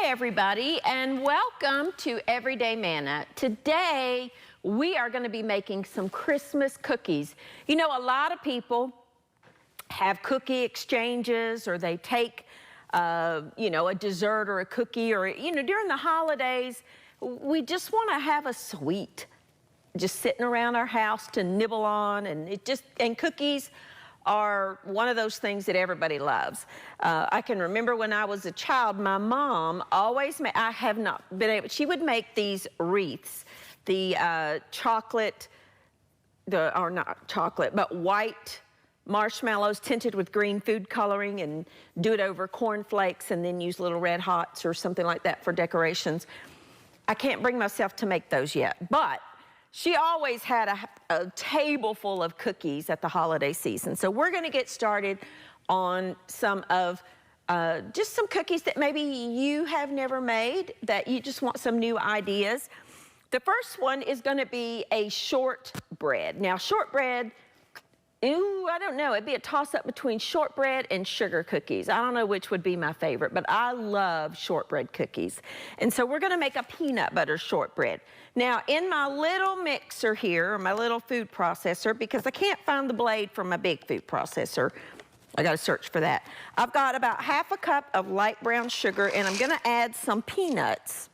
Hi everybody, and welcome to Everyday Manna. Today we are going to be making some Christmas cookies. You know, a lot of people have cookie exchanges, or they take you know, a dessert or a cookie, or during the holidays we just want to have a sweet just sitting around our house to nibble on, and cookies are one of those things that everybody loves. I can remember when I was a child, my mom always made, I have not been able, she would make these wreaths, the chocolate, or not chocolate, but white marshmallows tinted with green food coloring, and do it over cornflakes and then use little Red Hots or something like that for decorations. I can't bring myself to make those yet, but she always had a table full of cookies at the holiday season. So we're gonna get started on some of, just some cookies that maybe you have never made, that you just want some new ideas. The first one is gonna be a shortbread. Now shortbread, ooh, I don't know, it'd be a toss-up between shortbread and sugar cookies. I don't know which would be my favorite, but I love shortbread cookies. And so we're gonna make a peanut butter shortbread. Now, in my little mixer here, or my little food processor, because I can't find the blade for my big food processor, I gotta search for that. I've got about half a cup of light brown sugar, and I'm gonna add some peanuts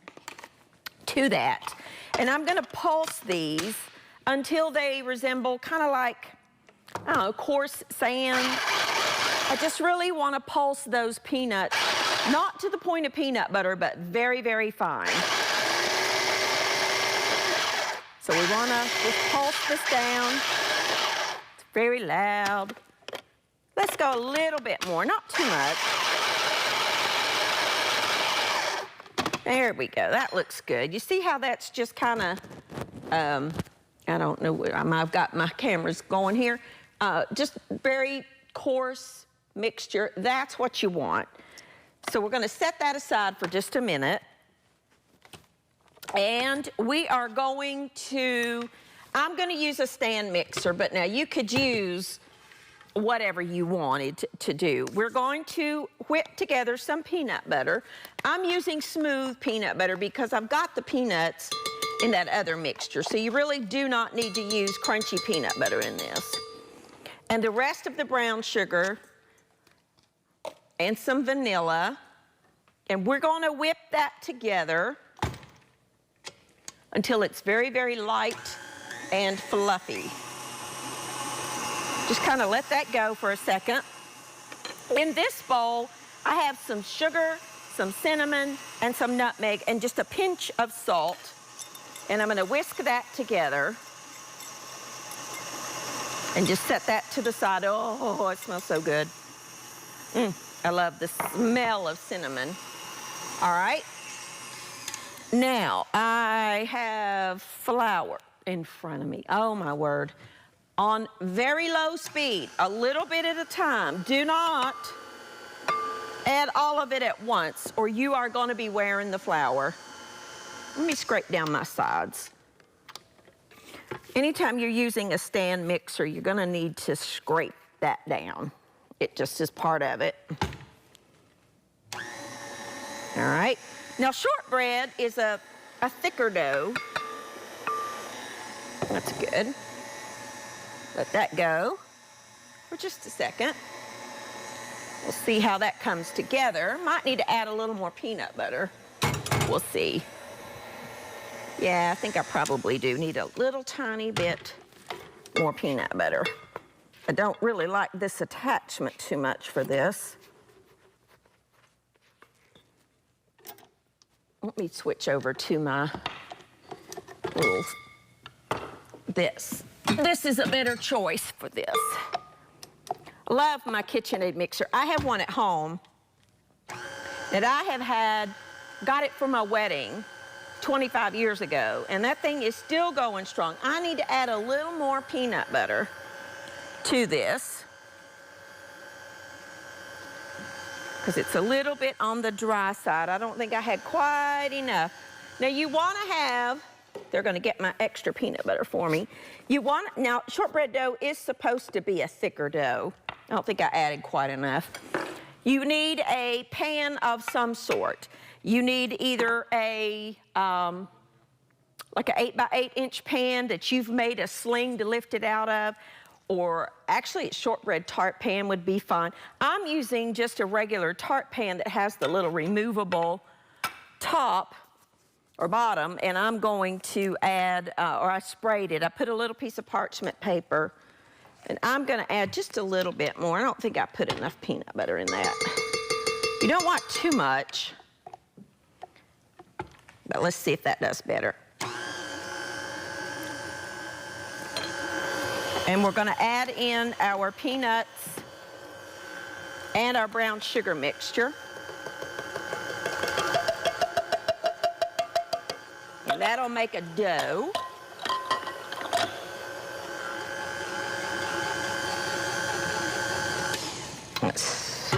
to that. And I'm gonna pulse these until they resemble kind of like, I don't know, coarse sand. I just really want to pulse those peanuts, not to the point of peanut butter, but very, very fine. So we want to just pulse this down. It's very loud. Let's go a little bit more, not too much. There we go, that looks good. You see how that's just kind of, I don't know, I've got my cameras going here. Just very coarse mixture. That's what you want. So we're gonna set that aside for just a minute. And we are going to, I'm gonna use a stand mixer, but now you could use whatever you wanted to do. We're going to whip together some peanut butter. I'm using smooth peanut butter because I've got the peanuts in that other mixture. So you really do not need to use crunchy peanut butter in this. And the rest of the brown sugar and some vanilla. And we're gonna whip that together until it's very, very light and fluffy. Just kind of let that go for a second. In this bowl, I have some sugar, some cinnamon, and some nutmeg, and just a pinch of salt. And I'm gonna whisk that together and just set that to the side. Oh, it smells so good. I love the smell of cinnamon. All right. Now, I have flour in front of me. Oh, my word. On very low speed, a little bit at a time. Do not add all of it at once, or you are gonna be wearing the flour. Let me scrape down my sides. Anytime you're using a stand mixer, you're gonna need to scrape that down. It just is part of it. All right. Now shortbread is a thicker dough. That's good. Let that go for just a second. We'll see how that comes together. Might need to add a little more peanut butter. We'll see. Yeah, I think I probably do need a little tiny bit more peanut butter. I don't really like this attachment too much for this. Let me switch over to my little, this. This is a better choice for this. I love my KitchenAid mixer. I have one at home that I have had, got it for my wedding 25 years ago, and that thing is still going strong. I need to add a little more peanut butter to this because it's a little bit on the dry side. I don't think I had quite enough. Now you want to have, they're going to get my extra peanut butter for me. You want, now shortbread dough is supposed to be a thicker dough. I don't think I added quite enough. You need a pan of some sort. You need either a, like an 8x8 inch pan that you've made a sling to lift it out of, or actually a shortbread tart pan would be fine. I'm using just a regular tart pan that has the little removable top or bottom, and I'm going to add, or I sprayed it. I put a little piece of parchment paper, and I'm gonna add just a little bit more. I don't think I put enough peanut butter in that. You don't want too much, but let's see if that does better. And we're gonna add in our peanuts and our brown sugar mixture. And that'll make a dough. Let's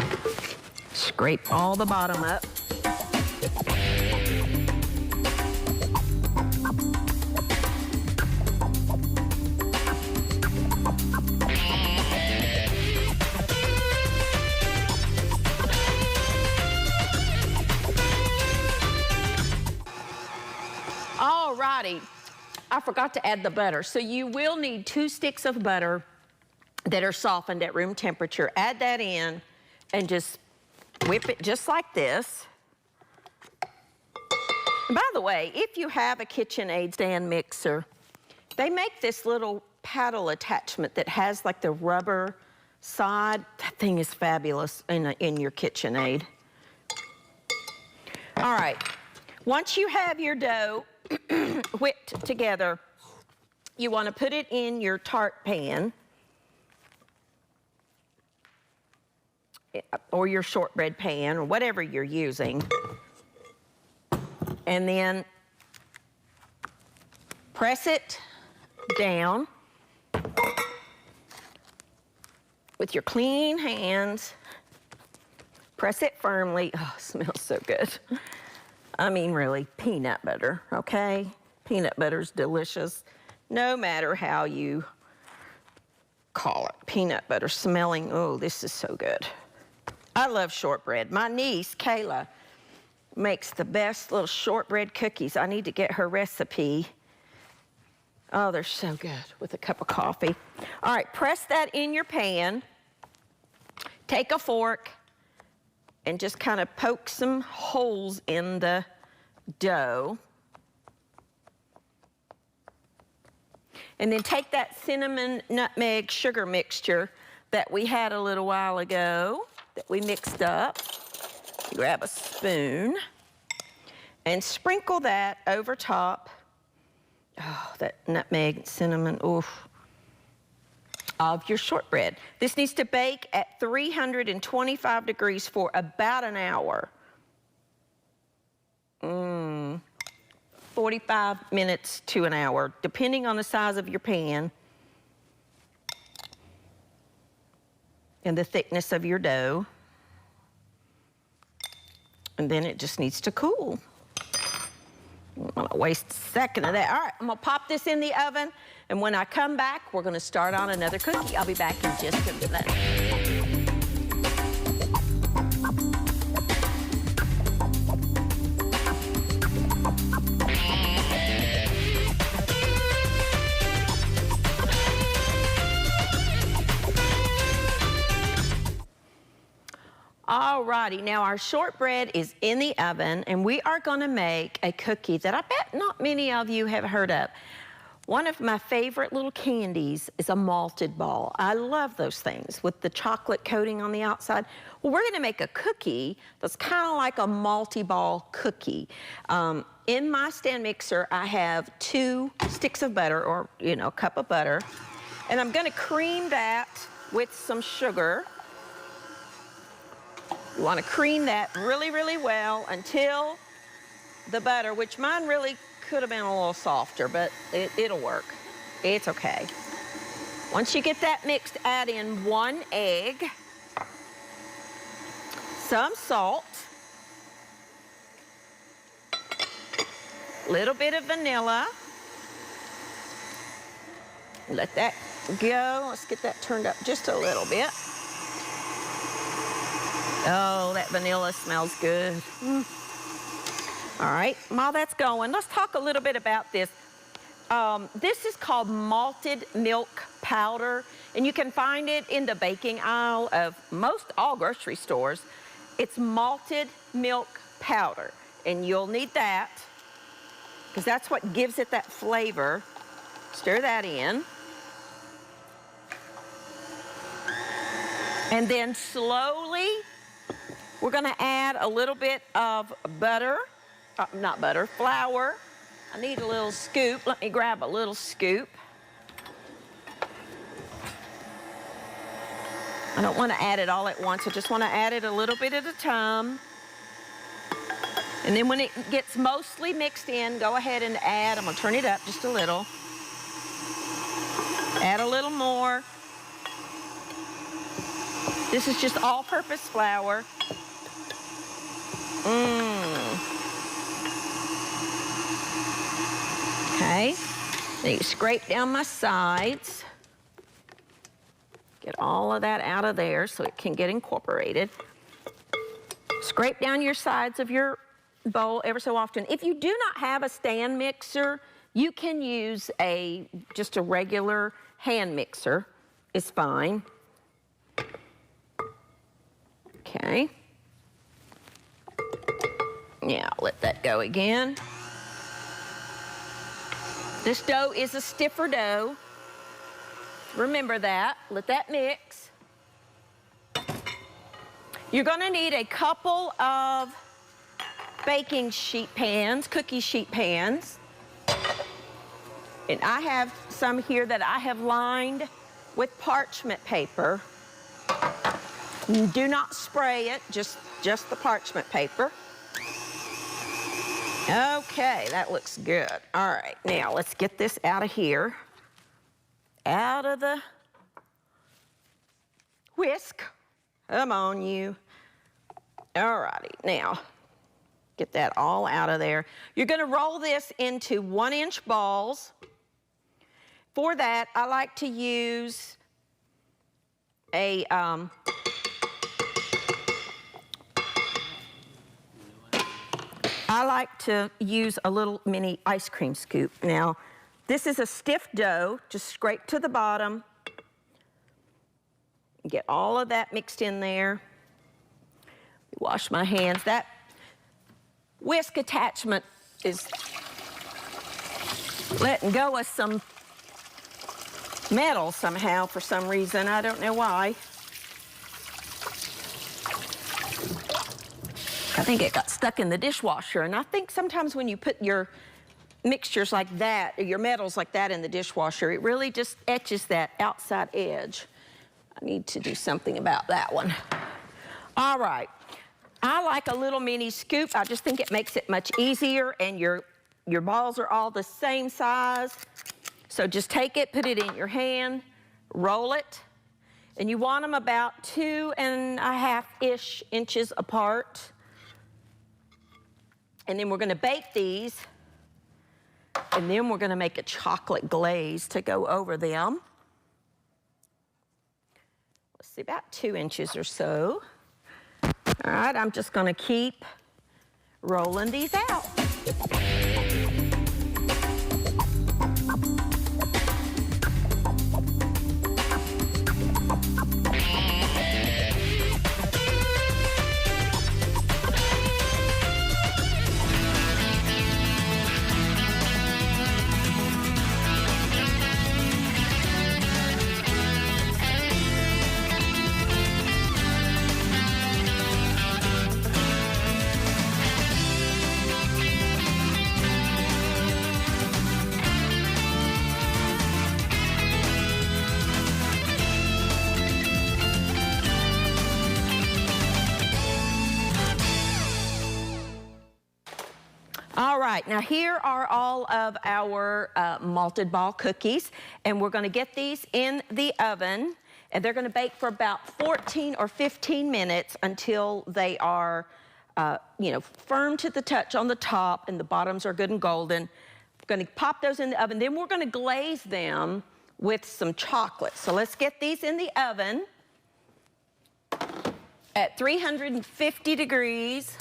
scrape all the bottom up. Alrighty, I forgot to add the butter. So you will need 2 sticks of butter that are softened at room temperature. Add that in and just whip it just like this. And by the way, if you have a KitchenAid stand mixer, they make this little paddle attachment that has like the rubber side. That thing is fabulous in your KitchenAid. All right, once you have your dough whipped together, you want to put it in your tart pan or your shortbread pan or whatever you're using, and then press it down with your clean hands. Press it firmly. Oh, it smells so good. I mean, really, peanut butter, okay? Peanut butter's delicious, no matter how you call it. Peanut butter smelling, oh, this is so good. I love shortbread. My niece, Kayla, makes the best little shortbread cookies. I need to get her recipe. Oh, they're so good with a cup of coffee. All right, press that in your pan. Take a fork and just kind of poke some holes in the dough. And then take that cinnamon, nutmeg, sugar mixture that we had a little while ago that we mixed up. Grab a spoon and sprinkle that over top. Oh, that nutmeg, cinnamon, oof, of your shortbread. This needs to bake at 325 degrees for about an hour. 45 minutes to an hour, depending on the size of your pan and the thickness of your dough. And then it just needs to cool. I'm gonna waste a second of that. All right, I'm gonna pop this in the oven, and when I come back, we're gonna start on another cookie. I'll be back in just a minute. Alrighty, now our shortbread is in the oven, and we are gonna make a cookie that I bet not many of you have heard of. One of my favorite little candies is a malted ball. I love those things with the chocolate coating on the outside. Well, we're gonna make a cookie that's kind of like a malty ball cookie. In my stand mixer, I have 2 sticks of butter, or a cup of butter, and I'm gonna cream that with some sugar. You want to cream that really, really well until the butter, which mine really could have been a little softer, but it'll work. It's okay. Once you get that mixed, add in 1 egg, some salt, a little bit of vanilla. Let that go. Let's get that turned up just a little bit. Oh, that vanilla smells good. All right, while that's going, let's talk a little bit about this. This is called malted milk powder, and you can find it in the baking aisle of most all grocery stores. It's malted milk powder, and you'll need that because that's what gives it that flavor. Stir that in. And then slowly, we're gonna add a little bit of butter, flour. I need a little scoop. Let me grab a little scoop. I don't want to add it all at once. I just want to add it a little bit at a time. And then when it gets mostly mixed in, go ahead and add. I'm going to turn it up just a little. Add a little more. This is just all-purpose flour. Okay. Then you scrape down my sides. Get all of that out of there so it can get incorporated. Scrape down your sides of your bowl ever so often. If you do not have a stand mixer, you can use just a regular hand mixer. It's fine. Okay. Yeah, let that go again. This dough is a stiffer dough. Remember that. Let that mix. You're going to need a couple of baking sheet pans, cookie sheet pans. And I have some here that I have lined with parchment paper. Do not spray it, just the parchment paper. Okay, that looks good. All right, now let's get this out of here. Out of the whisk. Come on, you. All righty, now get that all out of there. You're gonna roll this into 1-inch balls. For that, I like to use a little mini ice cream scoop. Now, this is a stiff dough, just scrape to the bottom. Get all of that mixed in there. Wash my hands. That whisk attachment is letting go of some metal somehow for some reason. I don't know why. I think it got stuck in the dishwasher, and I think sometimes when you put your mixtures like that, or your metals like that in the dishwasher, it really just etches that outside edge. I need to do something about that one. All right, I like a little mini scoop. I just think it makes it much easier, and your balls are all the same size. So just take it, put it in your hand, roll it, and you want them about 2.5-ish inches apart. And then we're gonna bake these, and then we're gonna make a chocolate glaze to go over them. Let's see, about 2 inches or so. All right, I'm just gonna keep rolling these out. All right, now here are all of our malted ball cookies, and we're gonna get these in the oven, and they're gonna bake for about 14 or 15 minutes until they are, firm to the touch on the top, and the bottoms are good and golden. We're gonna pop those in the oven, then we're gonna glaze them with some chocolate. So let's get these in the oven. at 350 degrees.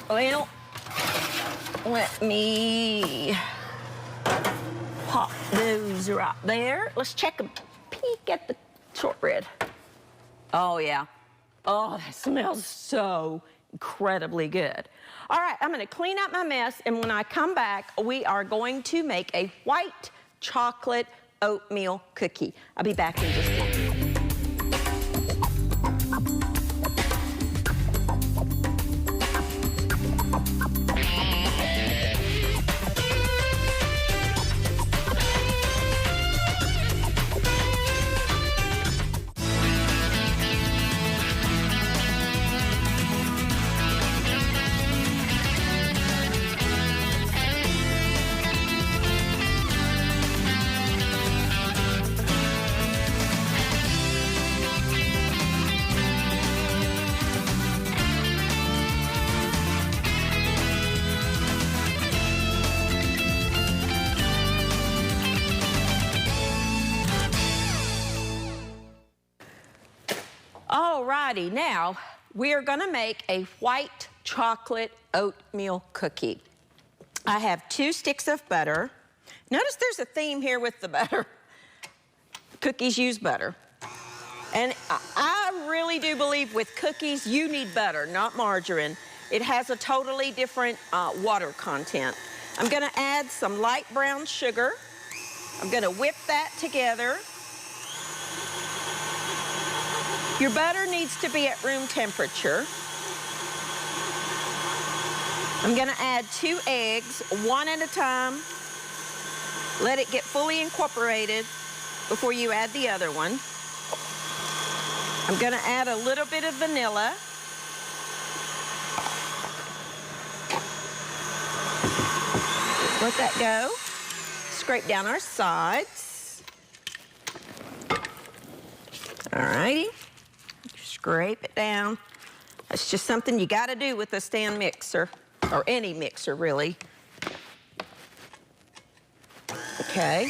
Well, let me pop those right there. Let's check a peek at the shortbread. Oh, yeah. Oh, that smells so incredibly good. All right, I'm gonna clean up my mess, and when I come back, we are going to make a white chocolate oatmeal cookie. I'll be back in just a minute. Alrighty, now we are gonna make a white chocolate oatmeal cookie. I have 2 sticks of butter. Notice there's a theme here with the butter. Cookies use butter. And I really do believe with cookies, you need butter, not margarine. It has a totally different water content. I'm gonna add some light brown sugar. I'm gonna whip that together. Your butter needs to be at room temperature. I'm gonna add 2 eggs, 1 at a time. Let it get fully incorporated before you add the other one. I'm gonna add a little bit of vanilla. Let that go. Scrape down our sides. All righty. Scrape it down. That's just something you gotta do with a stand mixer, or any mixer really. Okay,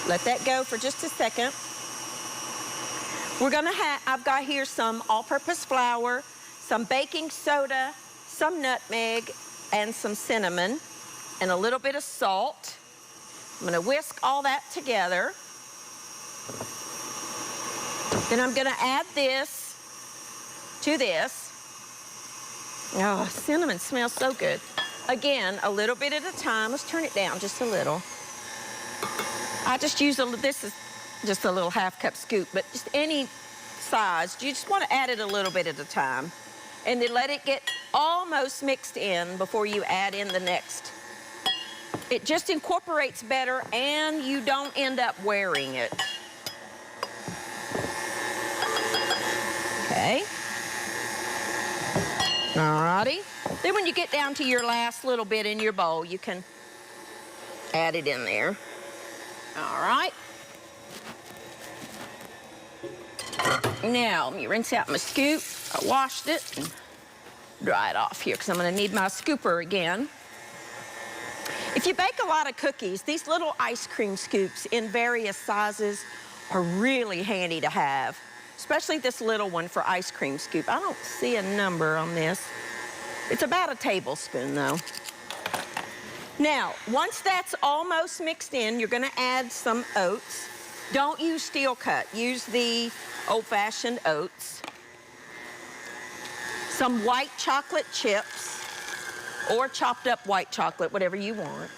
let that go for just a second. We're gonna I've got here some all-purpose flour, some baking soda, some nutmeg, and some cinnamon, and a little bit of salt. I'm gonna whisk all that together. Then I'm gonna add this to this. Oh, cinnamon smells so good. Again, a little bit at a time. Let's turn it down just a little. I just use this is just a little half-cup scoop, but just any size. You just want to add it a little bit at a time. And then let it get almost mixed in before you add in the next. It just incorporates better and you don't end up wearing it. Okay. Alrighty. Then when you get down to your last little bit in your bowl, you can add it in there. All right. Now, let me rinse out my scoop. I washed it and dry it off here because I'm going to need my scooper again. If you bake a lot of cookies, these little ice cream scoops in various sizes are really handy to have, especially this little one for ice cream scoop. I don't see a number on this. It's about a tablespoon though. Now, once that's almost mixed in, you're gonna add some oats. Don't use steel cut, use the old-fashioned oats. Some white chocolate chips, or chopped up white chocolate, whatever you want.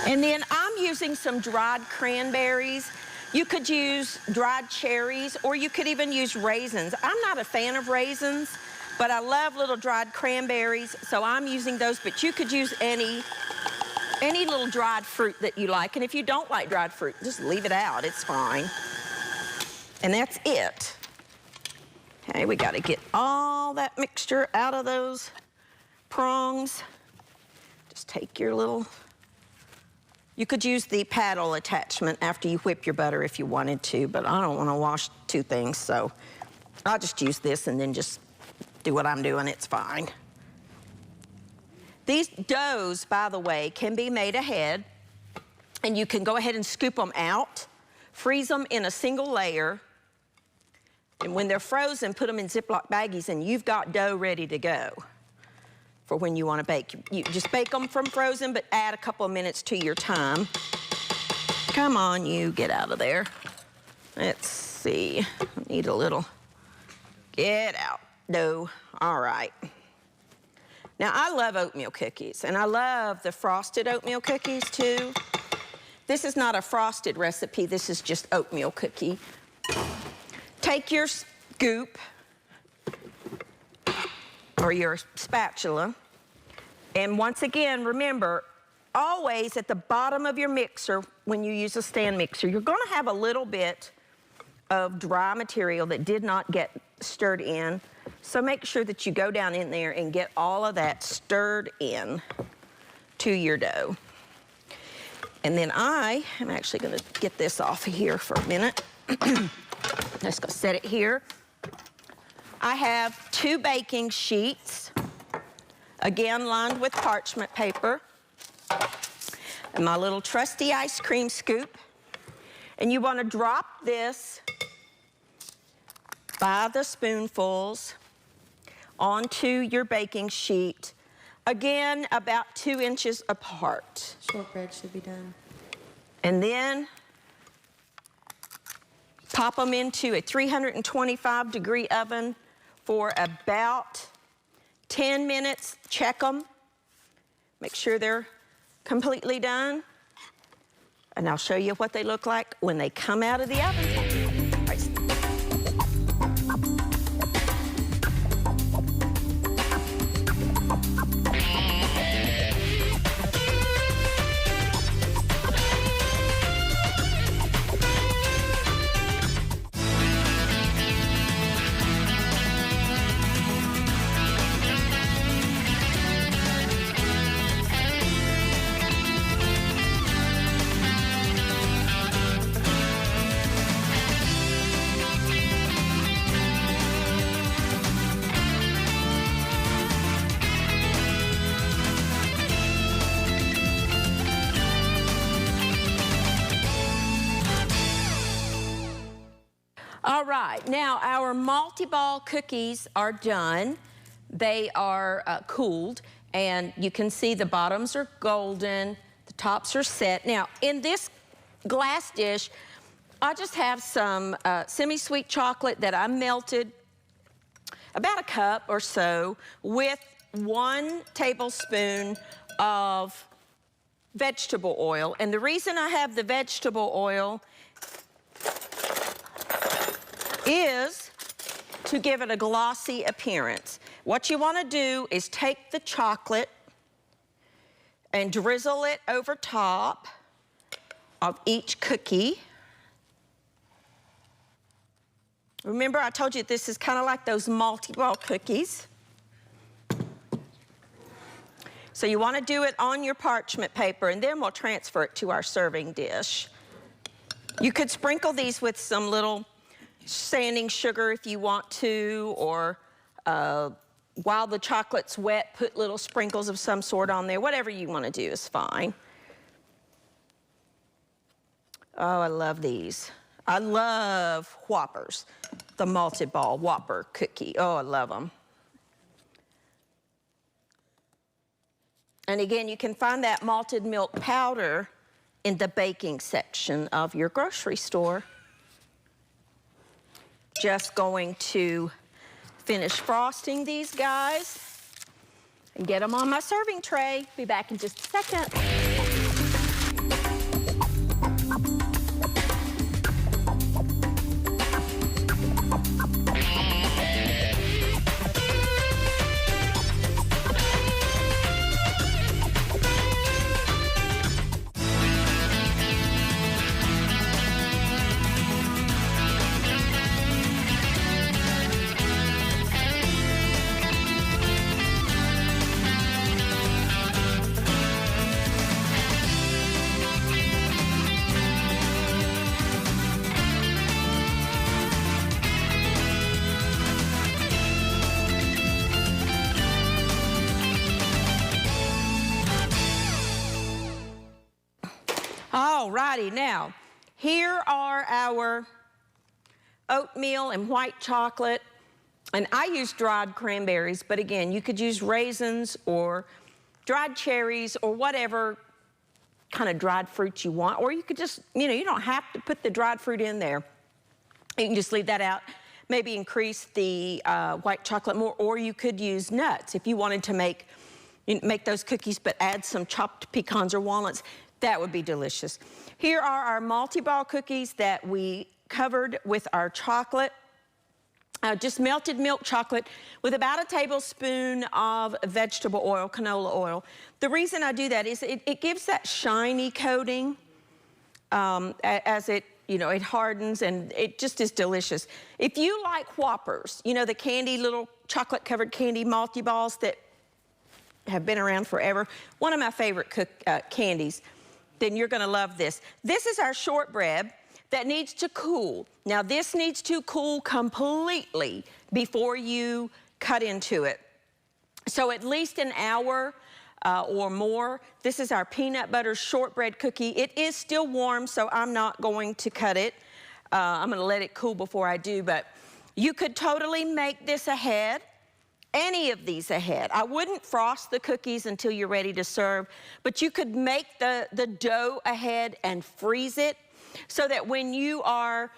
And then I'm using some dried cranberries. You could use dried cherries, or you could even use raisins. I'm not a fan of raisins, but I love little dried cranberries, so I'm using those, but you could use any little dried fruit that you like. And if you don't like dried fruit, just leave it out, it's fine. And that's it. Okay, we gotta get all that mixture out of those prongs. Just take your little, you could use the paddle attachment after you whip your butter if you wanted to, but I don't wanna wash 2 things, so I'll just use this and then just do what I'm doing, it's fine. These doughs, by the way, can be made ahead, and you can go ahead and scoop them out freeze them in a single layer, and when they're frozen, put them in Ziploc baggies, and you've got dough ready to go for when you want to bake. You just bake them from frozen, but add a couple of minutes to your time. Come on, you, get out of there. Let's see, I need a little, get out, dough, all right. Now, I love oatmeal cookies, and I love the frosted oatmeal cookies, too. This is not a frosted recipe. This is just oatmeal cookie. Take your scoop or your spatula, and once again, remember, always at the bottom of your mixer, when you use a stand mixer, you're going to have a little bit of dry material that did not get stirred in. So make sure that you go down in there and get all of that stirred in to your dough. And then I am actually going to get this off of here for a minute. Let's go set it here. I have 2 baking sheets, again lined with parchment paper, and my little trusty ice cream scoop. And you want to drop this by the spoonfuls onto your baking sheet, again about 2 inches apart. Shortbread should be done. And then pop them into a 325-degree oven for about 10 minutes. Check them. Make sure they're completely done. And I'll show you what they look like when they come out of the oven. All right. All right, now our multi-ball cookies are done. They are cooled, and you can see the bottoms are golden, the tops are set. Now, in this glass dish, I just have some semi-sweet chocolate that I melted, about a cup or so, with 1 tablespoon of vegetable oil. And the reason I have the vegetable oil is to give it a glossy appearance. What you want to do is take the chocolate and drizzle it over top of each cookie. Remember, I told you this is kind of like those multi-ball cookies. So you want to do it on your parchment paper, and then we'll transfer it to our serving dish. You could sprinkle these with some little sanding sugar if you want to, or while the chocolate's wet, put little sprinkles of some sort on there. Whatever you want to do is fine. Oh, I love these. I love Whoppers, the malted ball Whopper cookie. Oh, I love them. And again, you can find that malted milk powder in the baking section of your grocery store. Just going to finish frosting these guys and get them on my serving tray. Be back in just a second. Alrighty, now, Here are our oatmeal and white chocolate. And I use dried cranberries, but again, you could use raisins or dried cherries or whatever kind of dried fruit you want. Or you could just, you know, you don't have to put the dried fruit in there. You can just leave that out. Maybe increase the white chocolate more, or you could use nuts if you wanted to make those cookies, but add some chopped pecans or walnuts. That would be delicious. Here are our multi-ball cookies that we covered with our chocolate. Just melted milk chocolate with about a tablespoon of vegetable oil, canola oil. The reason I do that is it gives that shiny coating as it, you know, it hardens, and it just is delicious. If you like Whoppers, you know, the candy, little chocolate-covered candy multi-balls that have been around forever, one of my favorite candies, then you're gonna love this. This is our shortbread that needs to cool. Now, this needs to cool completely before you cut into it. So at least an hour or more. This is our peanut butter shortbread cookie. It is still warm, so I'm not going to cut it. I'm gonna let it cool before I do, but you could totally make this ahead, any of these ahead. I wouldn't frost the cookies until you're ready to serve, but you could make the dough ahead and freeze it so that when you are,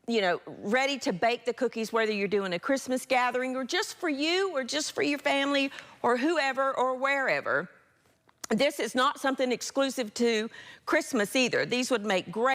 you know, ready to bake the cookies, whether you're doing a Christmas gathering or just for you or just for your family or whoever or wherever. This is not something exclusive to Christmas either. These would make great